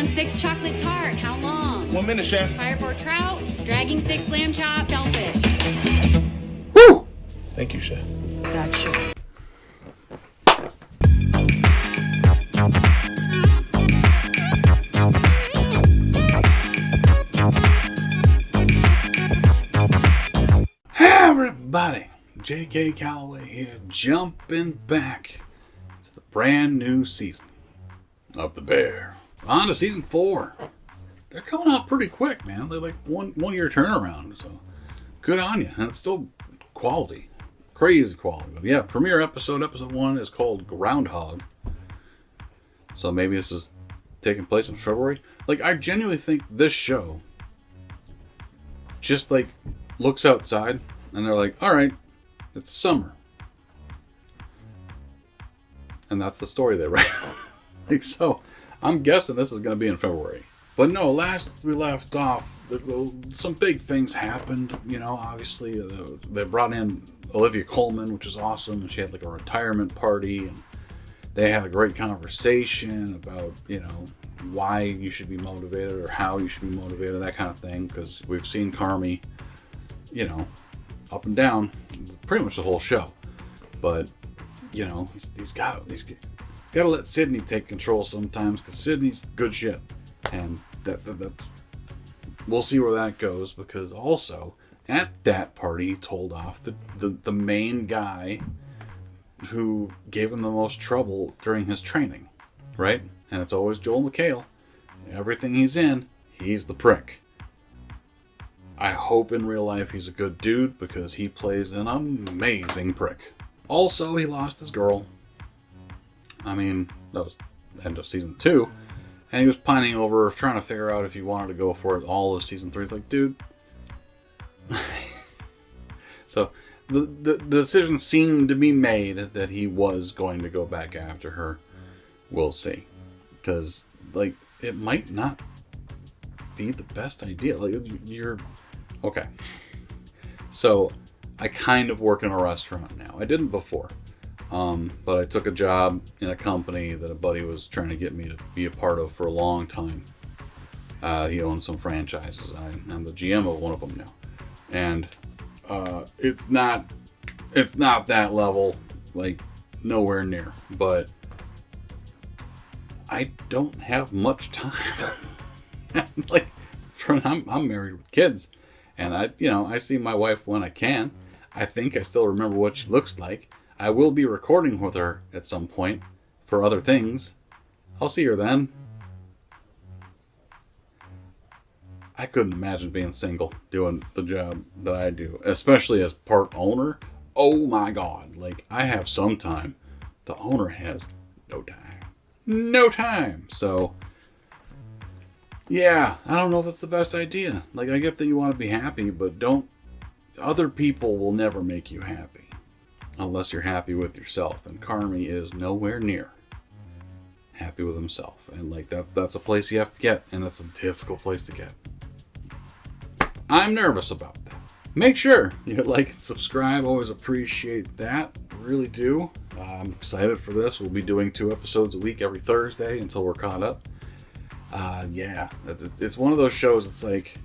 down 6 chocolate tart. How long? 1 minute, chef. Fire 4 trout. Dragging 6 lamb chop. Shellfish. Woo! Thank you, chef. Gotcha. Hey everybody, J.K. Calloway here, jumping back. It's the brand new season of The Bear. On to season 4. They're coming out pretty quick, man. They're like one year turnaround, so good on you. And it's still quality, crazy quality. But yeah, premiere episode 1 is called Groundhog. So maybe this is taking place in February. Like, I genuinely think this show just like looks outside and they're like, all right, it's summer. And that's the story they write. Like, so I'm guessing this is going to be in February. But no, last we left off, some big things happened. You know, obviously they brought in Olivia Colman, which is awesome. She had like a retirement party, and they had a great conversation about, you know, why you should be motivated or how you should be motivated, that kind of thing. Because we've seen Carmy, you know, up and down pretty much the whole show. But, you know, he's got to let Sydney take control sometimes, because Sydney's good shit. And that's, we'll see where that goes, because also at that party he told off the main guy who gave him the most trouble during his training, right? And it's always Joel McHale. Everything he's in, he's the prick. I hope in real life he's a good dude, because he plays an amazing prick. Also, he lost his girl. I mean, that was the end of season 2. And he was pining over, trying to figure out if he wanted to go for it all of season 3. It's like, dude. So, the decision seemed to be made that he was going to go back after her. We'll see. Because, like, it might not be the best idea. Like, you're... Okay. So, I kind of work in a restaurant now. I didn't before. But I took a job in a company that a buddy was trying to get me to be a part of for a long time. He owns some franchises. I'm the GM of one of them now. And it's not that level, like nowhere near. But I don't have much time. Like, I'm married with kids, and I see my wife when I can. I think I still remember what she looks like. I will be recording with her at some point for other things. I'll see her then. I couldn't imagine being single, doing the job that I do, especially as part owner. Oh my God. Like, I have some time. The owner has no time. No time. So, yeah, I don't know if it's the best idea. Like, I get that you want to be happy, but other people will never make you happy. Unless you're happy with yourself. And Carmy is nowhere near happy with himself. And like that's a place you have to get. And it's a difficult place to get. I'm nervous about that. Make sure you like and subscribe. Always appreciate that. Really do. I'm excited for this. We'll be doing 2 episodes a week every Thursday until we're caught up. Yeah. It's one of those shows. It's like,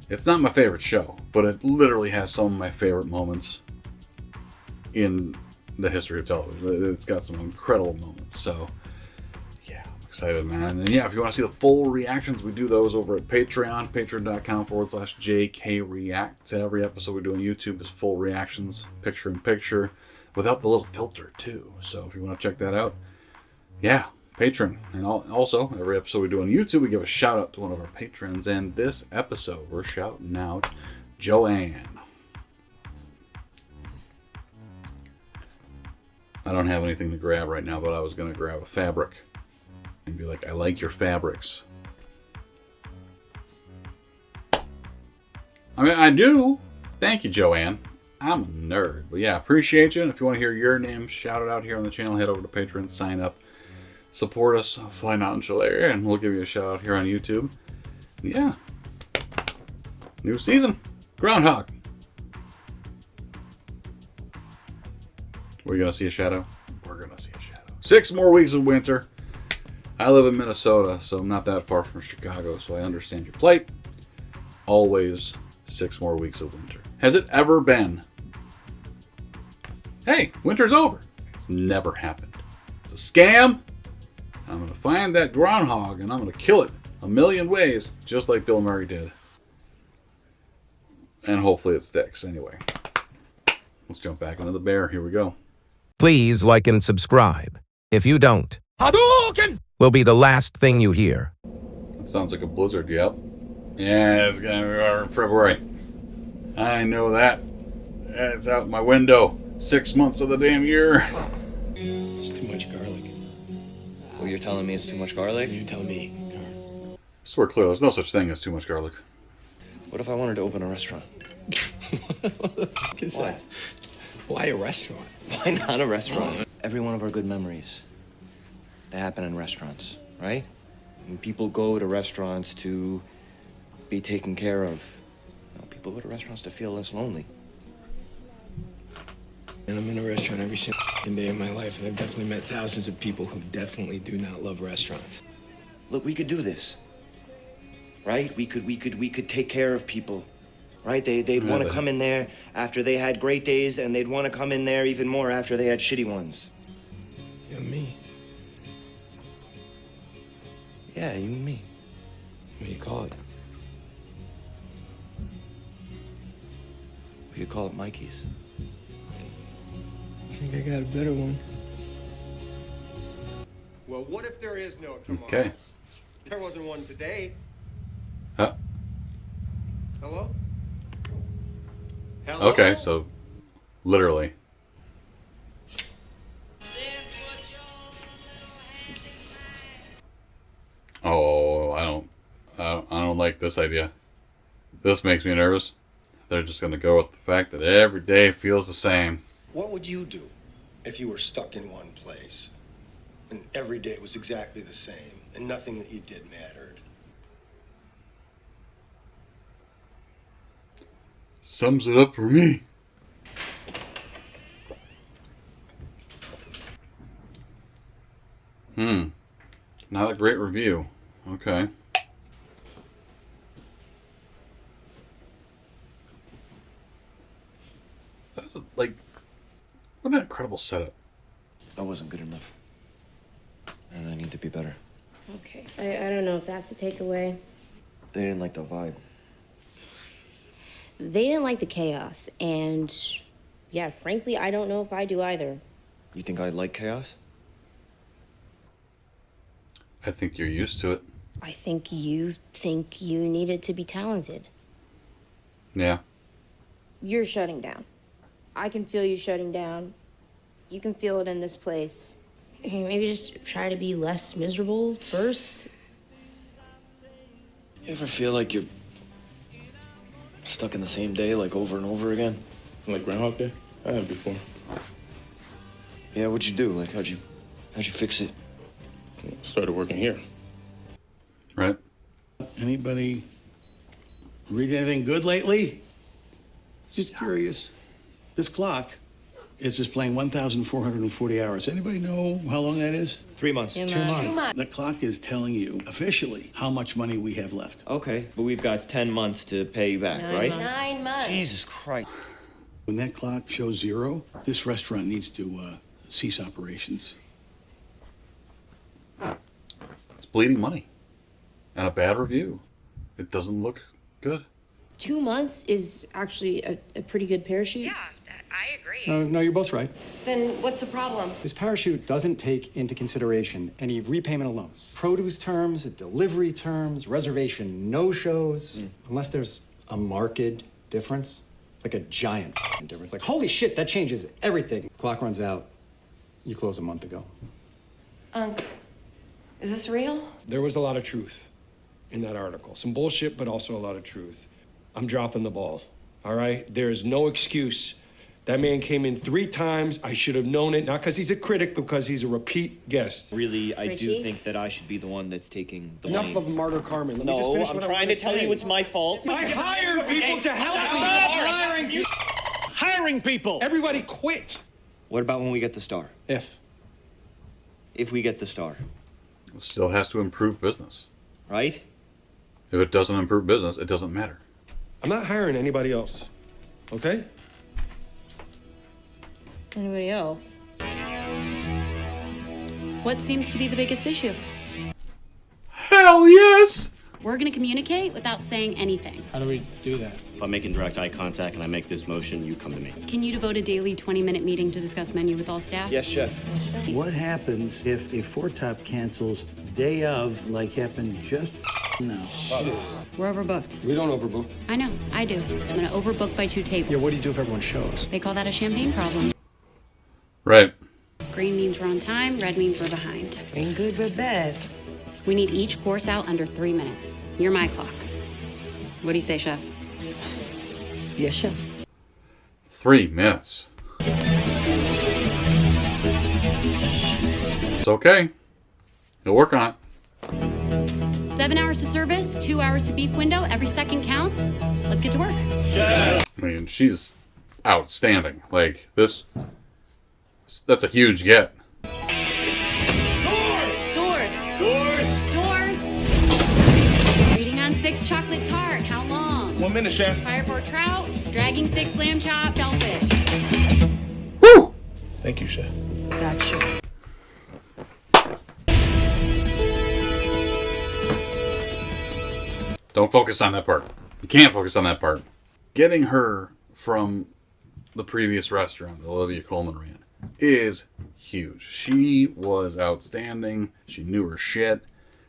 it's not my favorite show, but it literally has some of my favorite moments in the history of television. It's got some incredible moments. So, yeah, I'm excited, man. And yeah, if you want to see the full reactions, we do those over at Patreon, patreon.com/JKReacts. Every episode we do on YouTube is full reactions, picture in picture, without the little filter, too. So, if you want to check that out, yeah, Patreon. And also, every episode we do on YouTube, we give a shout out to one of our patrons. And this episode, we're shouting out Joanne. I don't have anything to grab right now, but I was going to grab a fabric and be like, I like your fabrics. I mean, I do. Thank you, Joanne. I'm a nerd. But yeah, appreciate you. And if you want to hear your name shouted out here on the channel, head over to Patreon, sign up, support us financially, and we'll give you a shout out here on YouTube. Yeah. New season. Groundhog. We're going to see a shadow. We're going to see a shadow. 6 more weeks of winter. I live in Minnesota, so I'm not that far from Chicago, so I understand your plight. Always 6 more weeks of winter. Has it ever been, hey, winter's over? It's never happened. It's a scam. I'm going to find that groundhog and I'm going to kill it a million ways, just like Bill Murray did. And hopefully it sticks. Anyway, let's jump back into the bear. Here we go. Please like and subscribe. If you don't, Hadouken! Will be the last thing you hear. That sounds like a blizzard, yep. Yeah, it's going to be in February. I know that. It's out my window. 6 months of the damn year. It's too much garlic. Well, you're telling me it's too much garlic? You tell me. I swear clear, there's no such thing as too much garlic. What if I wanted to open a restaurant? What the fuck is that? Why a restaurant? Why not a restaurant? Every one of our good memories, they happen in restaurants, right? And people go to restaurants to be taken care of. People go to restaurants to feel less lonely. And I'm in a restaurant every single day of my life, and I've definitely met thousands of people who definitely do not love restaurants. Look, we could do this, right? We could take care of people, right? They'd want to come in there after they had great days, and they'd want to come in there even more after they had shitty ones. You and me. Yeah, you and me. What do you call it? We could call it Mikey's. I think I got a better one. Well, what if there is no tomorrow? Okay. There wasn't one today. Huh? Hello? Hello? Okay, so literally. Oh, I don't like this idea. This makes me nervous. They're just going to go with the fact that every day feels the same. What would you do if you were stuck in one place and every day was exactly the same and nothing that you did mattered? Sums it up for me. Not a great review. Okay. That's like, what an incredible setup. I wasn't good enough. And I need to be better. Okay. I don't know if that's a takeaway. They didn't like the vibe. They didn't like the chaos, and yeah, frankly, I don't know if I do either. You think I like chaos? I think you're used to it. I think you needed to be talented. Yeah. You're shutting down. I can feel you shutting down. You can feel it in this place. Okay, maybe just try to be less miserable first. You ever feel like you're stuck in the same day, like over and over again? Like Groundhog Day? I have before. Yeah, what'd you do? Like, how'd you fix it? Started working here. Right? Anybody read anything good lately? Just curious. This clock is displaying 1,440 hours. Anybody know how long that is? 3 months. 2 months. The clock is telling you officially how much money we have left. Okay, but we've got 10 months to pay you back, right? 9 months. Jesus Christ. When that clock shows 0, this restaurant needs to cease operations. It's bleeding money. And a bad review. It doesn't look good. 2 months is actually a pretty good parachute. Yeah, I agree. No, you're both right. Then what's the problem? This parachute doesn't take into consideration any repayment of loans. Produce terms, delivery terms, reservation no-shows, unless there's a marked difference, like a giant difference. Like, holy shit, that changes everything. Clock runs out. You closed a month ago. Unc, is this real? There was a lot of truth in that article. Some bullshit, but also a lot of truth. I'm dropping the ball, all right? There is no excuse. That man came in 3 times. I should have known it, not because he's a critic, because he's a repeat guest. Really, I Richie? do think that I should be the one that's taking the Enough money. of Martyr Carmen. Let me just No, finish I'm what I trying wanna to tell say. you it's my fault. I hired people to help me. Hiring people! Everybody quit. What about when we get the star? If. If we get the star. It still has to improve business. Right? If it doesn't improve business, it doesn't matter. I'm not hiring anybody else. Okay? Anybody else? What seems to be the biggest issue? Hell yes! We're gonna communicate without saying anything. How do we do that? If I'm making direct eye contact and I make this motion, you come to me. Can you devote a daily 20-minute meeting to discuss menu with all staff? Yes, Chef. What happens if a four-top cancels day of, like happened just now? We're overbooked. We don't overbook. I know, I do. I'm gonna overbook by 2 tables. Yeah, what do you do if everyone shows? They call that a champagne problem. Right. Green means we're on time, red means we're behind. Ain't good but bad. We need each course out under 3 minutes. You're my clock. What do you say, Chef? Yes, Chef. 3 minutes. It's okay. He'll work on it. 7 hours to service, 2 hours to beef window. Every second counts. Let's get to work. I mean, she's outstanding. Like, that's a huge get. Doors! Reading on 6 chocolate tart. How long? 1 minute, Chef. Fire 4 trout. Dragging 6 lamb chop. Shellfish. Woo! Thank you, Chef. Gotcha. Don't focus on that part. You can't focus on that part. Getting her from the previous restaurant that Olivia Colman ran is huge. She was outstanding. She knew her shit.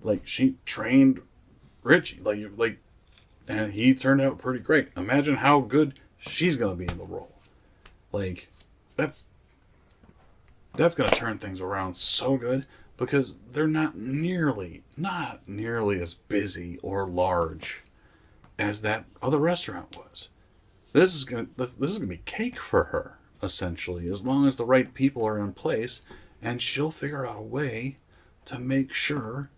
Like, she trained Richie. Like, and he turned out pretty great. Imagine how good she's gonna be in the role. Like, that's gonna turn things around so good because they're not nearly as busy or large as that other restaurant was. This is gonna be cake for her, essentially, as long as the right people are in place, and she'll figure out a way to make sure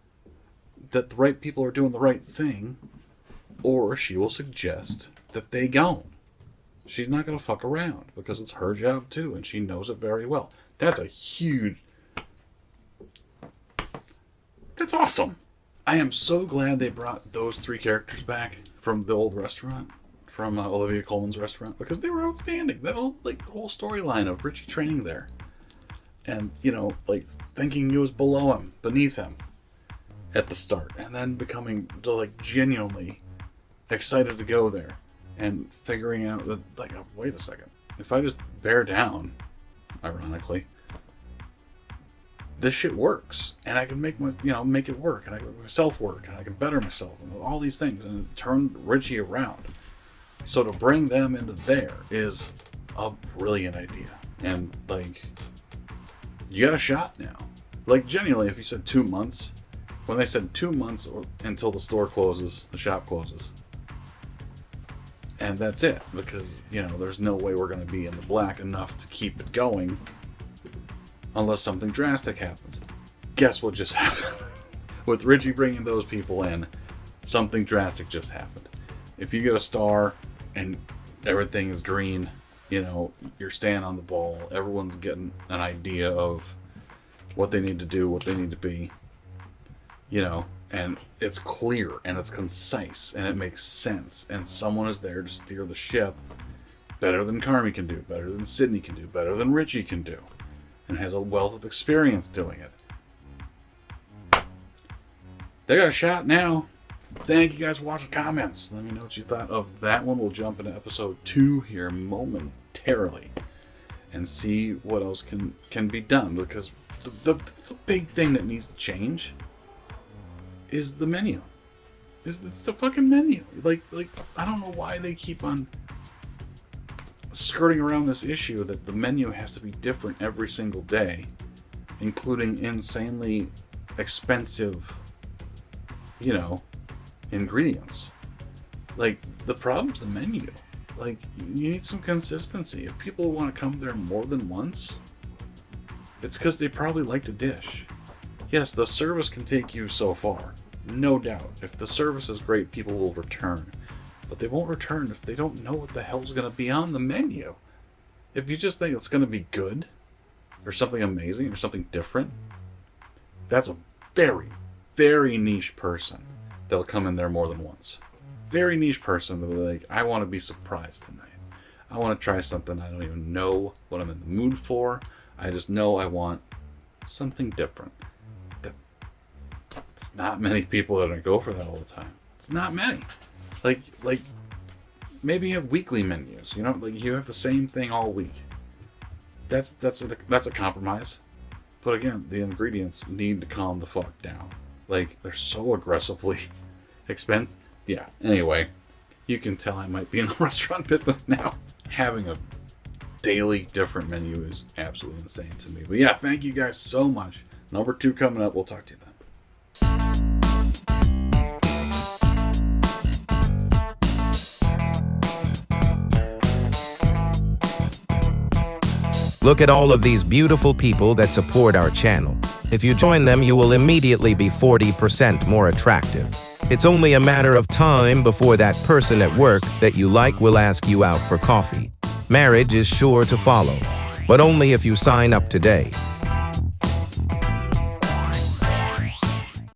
that the right people are doing the right thing, or she will suggest that they don't. She's not going to fuck around because it's her job too, and she knows it very well. That's awesome. I am so glad they brought those 3 characters back from the old restaurant, from Olivia Colman's restaurant, because they were outstanding. That whole storyline of Richie training there, and like thinking he was below him, beneath him, at the start, and then becoming genuinely excited to go there, and figuring out that wait a second, if I just bear down, ironically, this shit works, and I can make it work, and I can make myself work, and I can better myself, and all these things, and it turned Richie around. So to bring them into there is a brilliant idea, and you got a shot now. Genuinely, if you said 2 months, when they said 2 months until the store closes, the shop closes, and that's it, because there's no way we're going to be in the black enough to keep it going unless something drastic happens. Guess what just happened? With Richie bringing those people in, something drastic just happened. If you get a star and everything is green, you're staying on the ball. Everyone's getting an idea of what they need to do, what they need to be, and it's clear and it's concise and it makes sense, and someone is there to steer the ship better than Carmi can do, better than Sydney can do, better than Richie can do, and has a wealth of experience doing it. They got a shot now. Thank you guys for watching. Comments. Let me know what you thought of that one. We'll jump into episode 2 here momentarily and see what else can be done, because the big thing that needs to change is the menu. It's the fucking menu. Like I don't know why they keep on skirting around this issue that the menu has to be different every single day, including insanely expensive, ingredients. The problem's the menu. You need some consistency. If people want to come there more than once, it's because they probably like the dish. Yes, the service can take you so far, no doubt. If the service is great, people will return. But they won't return if they don't know what the hell's going to be on the menu. If you just think it's going to be good, or something amazing, or something different, that's a very, very niche person that'll come in there more than once. Very niche person that'll be like, I want to be surprised tonight. I want to try something I don't even know what I'm in the mood for. I just know I want something different. It's not many people that are going to go for that all the time. It's not many. Like maybe you have weekly menus, you know, like you have the same thing all week. That's a compromise. But again, the ingredients need to calm the fuck down. Like, they're so aggressively expensive. Yeah, anyway, you can tell I might be in the restaurant business now. Having a daily different menu is absolutely insane to me. But yeah, thank you guys so much. Number 2 coming up. We'll talk to you then. Look at all of these beautiful people that support our channel. If you join them, you will immediately be 40% more attractive. It's only a matter of time before that person at work that you like will ask you out for coffee. Marriage is sure to follow, but only if you sign up today.